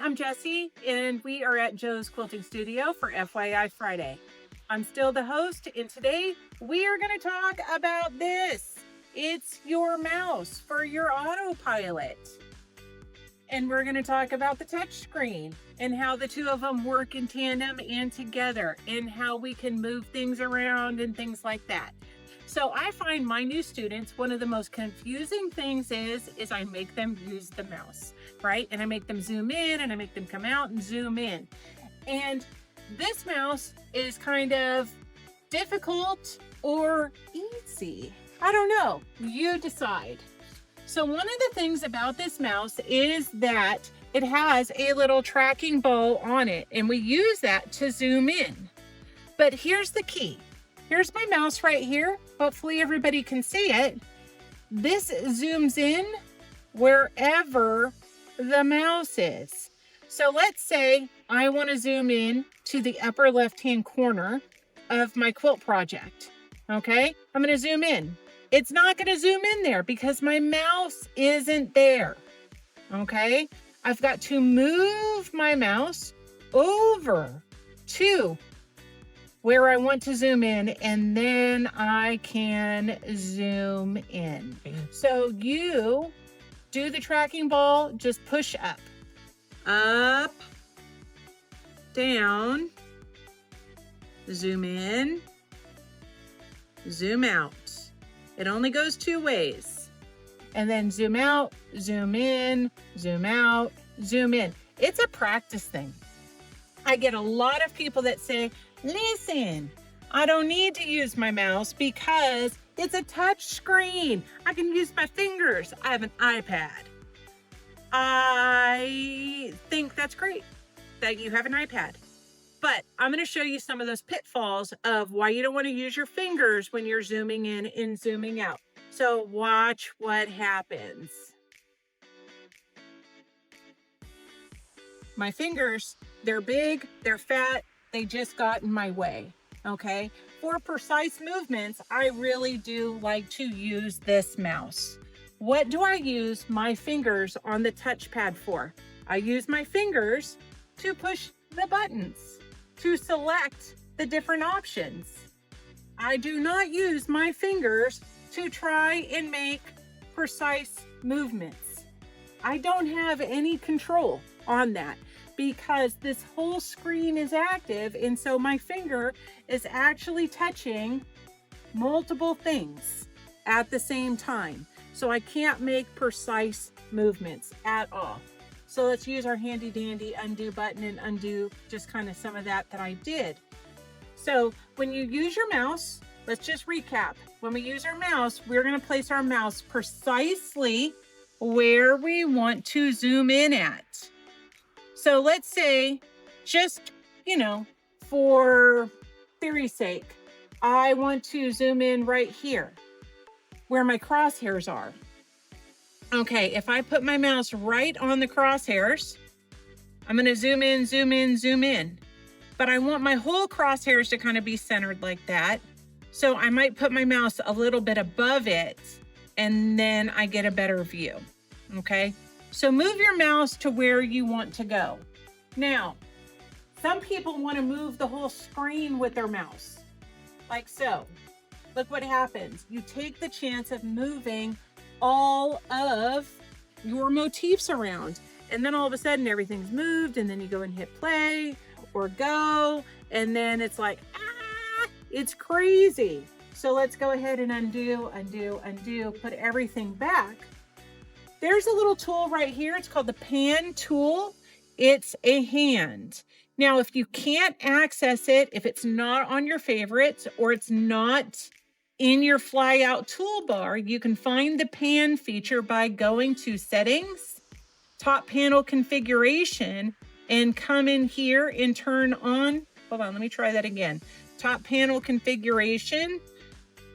I'm Jessie, and we are at Joe's Quilting Studio for FYI Friday. I'm still the host, and today we are going to talk about this. It's your mouse for your autopilot. And we're going to talk about the touch screen and how the two of them work in tandem and together, and how we can move things around and things like that. So I find my new students, one of the most confusing things is I make them use the mouse, right? And I make them zoom in and I make them come out and zoom in. And this mouse is kind of difficult or easy. I don't know, you decide. So one of the things about this mouse is that it has a little tracking ball on it, and we use that to zoom in. But here's the key. Here's my mouse right here. Hopefully everybody can see it. This zooms in wherever the mouse is. So let's say I want to zoom in to the upper left-hand corner of my quilt project. Okay, I'm going to zoom in. It's not going to zoom in there because my mouse isn't there. Okay, I've got to move my mouse over to where I want to zoom in, and then I can zoom in. So you do the tracking ball, just push up, up, down, zoom in, zoom out. It only goes two ways. And then zoom out, zoom in, zoom out, zoom in. It's a practice thing. I get a lot of people that say, listen, I don't need to use my mouse because it's a touch screen. I can use my fingers. I have an iPad. I think that's great that you have an iPad. But I'm going to show you some of those pitfalls of why you don't want to use your fingers when you're zooming in and zooming out. So watch what happens. My fingers, they're big, they're fat, they just got in my way, okay? For precise movements, I really do like to use this mouse. What do I use my fingers on the touchpad for? I use my fingers to push the buttons, to select the different options. I do not use my fingers to try and make precise movements. I don't have any control on that because this whole screen is active, and so my finger is actually touching multiple things at the same time. So I can't make precise movements at all. So let's use our handy dandy undo button and undo just kind of some of that I did. So when you use your mouse, let's just recap. When we use our mouse, we're going to place our mouse precisely where we want to zoom in at. So let's say, just, for theory's sake, I want to zoom in right here where my crosshairs are. Okay, if I put my mouse right on the crosshairs, I'm going to zoom in, zoom in, zoom in. But I want my whole crosshairs to kind of be centered like that. So I might put my mouse a little bit above it, and then I get a better view. Okay, so move your mouse to where you want to go. Now, some people want to move the whole screen with their mouse, like so. Look what happens. You take the chance of moving all of your motifs around, and then all of a sudden everything's moved, and then you go and hit play or go, and then it's like, it's crazy. So let's go ahead and undo, undo, undo, put everything back. There's a little tool right here. It's called the pan tool. It's a hand. Now, if you can't access it, if it's not on your favorites or it's not in your fly out toolbar, you can find the pan feature by going to settings, top panel configuration, and come in here and turn on, hold on, let me try that again. Top panel configuration,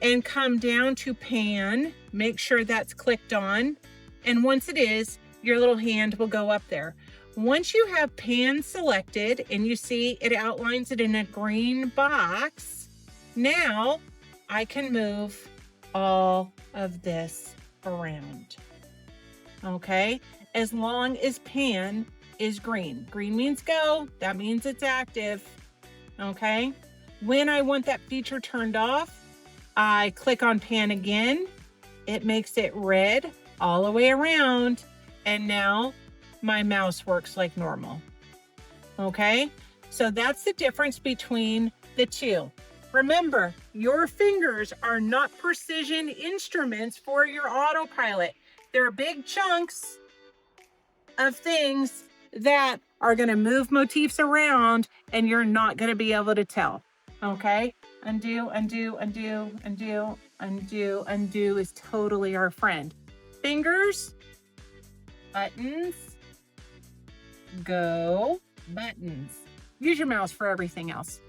and come down to pan, make sure that's clicked on. And once it is, your little hand will go up there. Once you have pan selected and you see it outlines it in a green box, now I can move all of this around. Okay, as long as pan is green. Green means go, that means it's active, okay? When I want that feature turned off, I click on pan again. It makes it red all the way around, and now my mouse works like normal, okay? So that's the difference between the two. Remember, your fingers are not precision instruments for your autopilot. They're big chunks of things that are gonna move motifs around and you're not gonna be able to tell, okay? Undo, undo, undo, undo, undo, undo is totally our friend. Fingers, buttons, go, buttons. Use your mouse for everything else.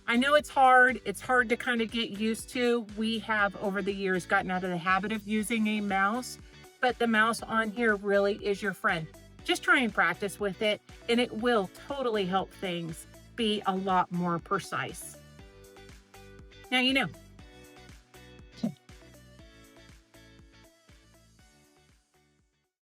I know it's hard to kind of get used to. We have over the years gotten out of the habit of using a mouse, but the mouse on here really is your friend. Just try and practice with it, and it will totally help things be a lot more precise. Now you know.